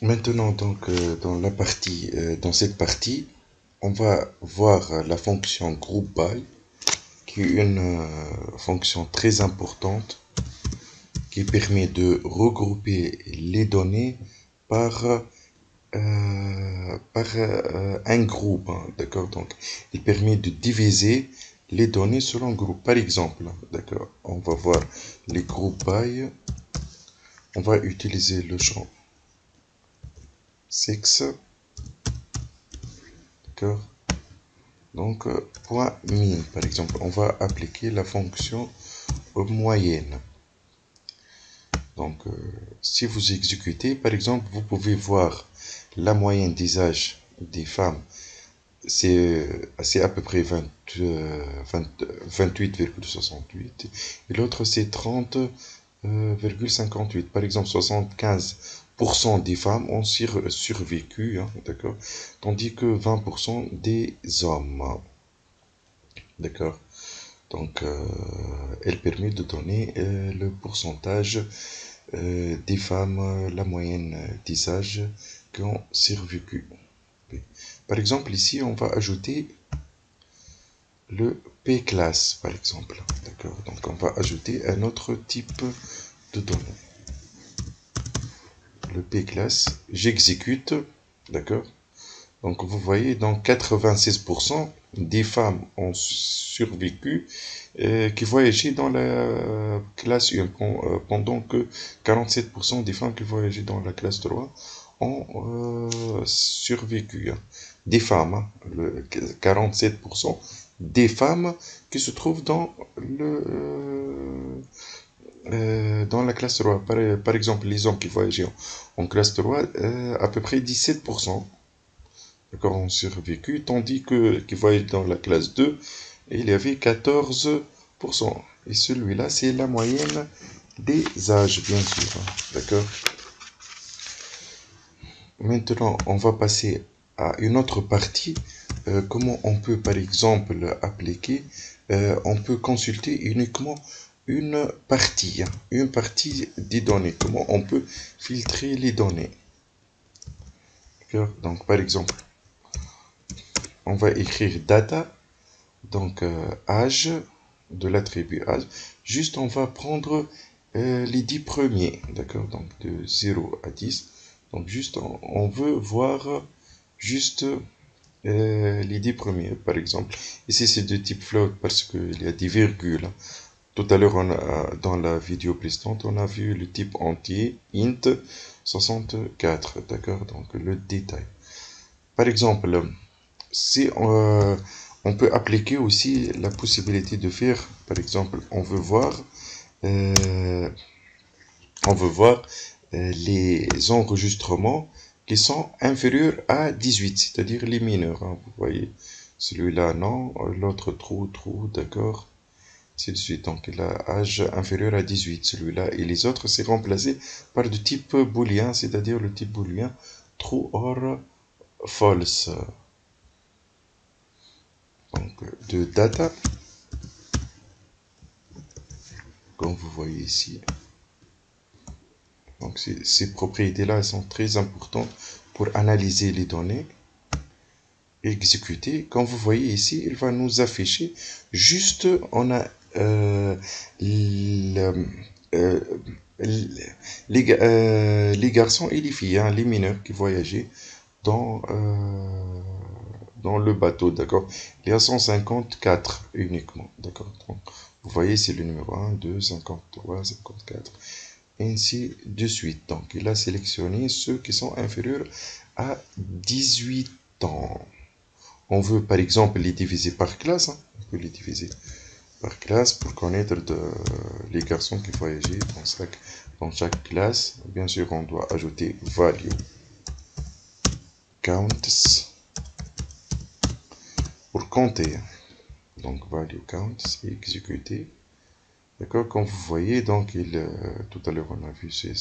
Maintenant, donc, dans cette partie, on va voir la fonction group by, qui est une fonction très importante qui permet de regrouper les données par, un groupe, hein, d'accord? Donc, il permet de diviser les données selon groupe. Par exemple, d'accord, on va voir les group by, on va utiliser le champ sexe, d'accord? Donc, point min, par exemple, on va appliquer la fonction moyenne. Donc, si vous exécutez, par exemple, vous pouvez voir la moyenne des âges des femmes, c'est à peu près 28,68 et l'autre c'est 30,58. Par exemple, 75% des femmes ont survécu, hein, d'accord, tandis que 20% des hommes, d'accord. Donc, elle permet de donner le pourcentage des femmes, la moyenne des âges qui ont survécu. Par exemple, ici, on va ajouter le P-class, par exemple. D'accord. Donc, on va ajouter un autre type de données. Le P-class, j'exécute. D'accord. Donc, vous voyez, dans 96% des femmes ont survécu qui voyageaient dans la classe 1, pendant que 47% des femmes qui voyageaient dans la classe 3 ont survécu, hein. Des femmes, hein, 47% des femmes qui se trouvent dans la classe 3. Par exemple, les hommes qui voyageaient en classe 3, à peu près 17%, d'accord, ont survécu, tandis que qui voyageaient dans la classe 2, il y avait 14%. Et celui-là, c'est la moyenne des âges, bien sûr, hein, d'accord. Maintenant, on va passer à une autre partie. Comment on peut, par exemple, appliquer, on peut consulter uniquement une partie des données. Comment on peut filtrer les données. Donc, par exemple, on va écrire data, donc âge, de l'attribut âge. Juste, on va prendre les 10 premiers, d'accord, donc de 0 à 10. Donc, juste, on veut voir juste les 10 premiers, par exemple. Ici, c'est de type float parce qu'il y a des virgules. Tout à l'heure, dans la vidéo précédente, on a vu le type entier, int 64, d'accord, donc le détail. Par exemple, si on peut appliquer aussi la possibilité de faire, par exemple, euh, on veut voir les enregistrements qui sont inférieurs à 18, c'est-à-dire les mineurs, hein, vous voyez. Celui-là, non. L'autre, trou, d'accord. C'est de suite. Donc, il a âge inférieur à 18, celui-là. Et les autres, c'est remplacé par du type booléen, c'est-à-dire le type booléen true or false. Donc, de data, comme vous voyez ici. Donc, ces propriétés-là sont très importantes pour analyser les données. Exécuter. Comme vous voyez ici, il va nous afficher juste, on a euh, les garçons et les filles, hein, les mineurs qui voyageaient dans, dans le bateau, d'accord. Il y a 154 uniquement, d'accord. Donc, vous voyez, c'est le numéro 1, 2, 53, 54, ainsi de suite. Donc, il a sélectionné ceux qui sont inférieurs à 18 ans. On veut par exemple les diviser par classe, hein. On peut les diviser par classe pour connaître les garçons qui voyageaient dans chaque classe. Bien sûr, on doit ajouter value counts pour compter. Donc value counts et exécuter. D'accord, comme vous voyez, donc tout à l'heure on a vu c'est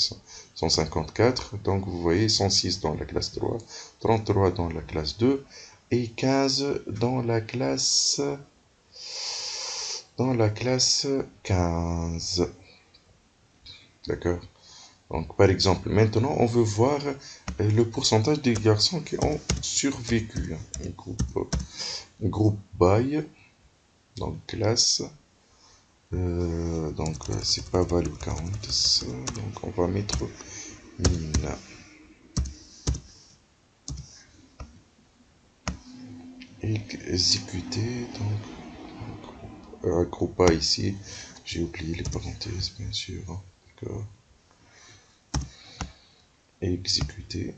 154, donc vous voyez 106 dans la classe 3, 33 dans la classe 2 et 15 dans la classe 15. D'accord. Donc, par exemple, maintenant, on veut voir le pourcentage des garçons qui ont survécu. Groupe by, donc classe. C'est pas value count. Donc, on va mettre min. Exécuter. Donc, groupe by ici. J'ai oublié les parenthèses, bien sûr. D'accord. Exécuter.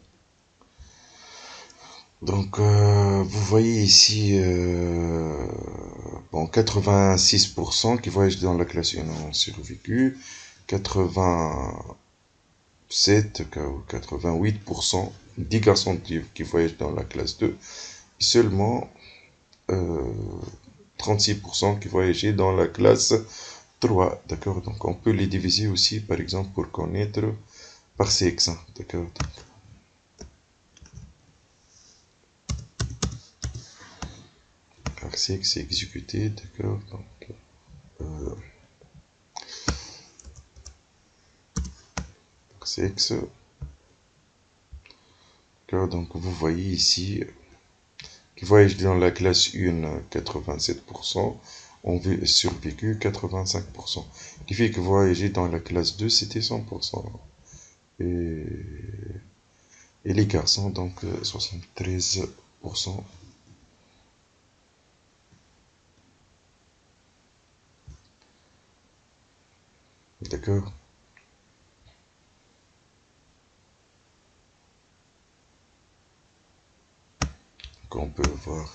Donc, vous voyez ici, bon, 86% qui voyagent dans la classe 1 ont survécu, 87 ou 88% 10 garçons qui voyagent dans la classe 2, et seulement 36% qui voyageaient dans la classe 3, d'accord? Donc, on peut les diviser aussi, par exemple, pour connaître par sexe, d'accord? Par sexe exécuté, d'accord? Donc, par sexe. Donc vous voyez ici qui voyage dans la classe 1 87%, ont survécu 85%. Qui fait que voyager dans la classe 2 c'était 100%. Et, et les garçons donc 73%. D'accord? Donc on peut voir,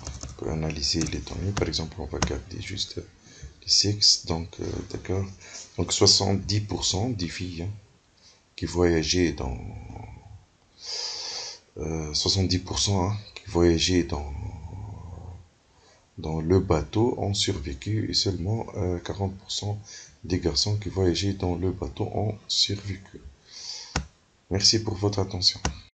on peut analyser les données. Par exemple, on va garder juste les sexes. Donc d'accord. Donc 70% des filles qui voyageaient dans 70% qui voyageaient dans le bateau ont survécu et seulement 40% des garçons qui voyageaient dans le bateau ont survécu. Merci pour votre attention.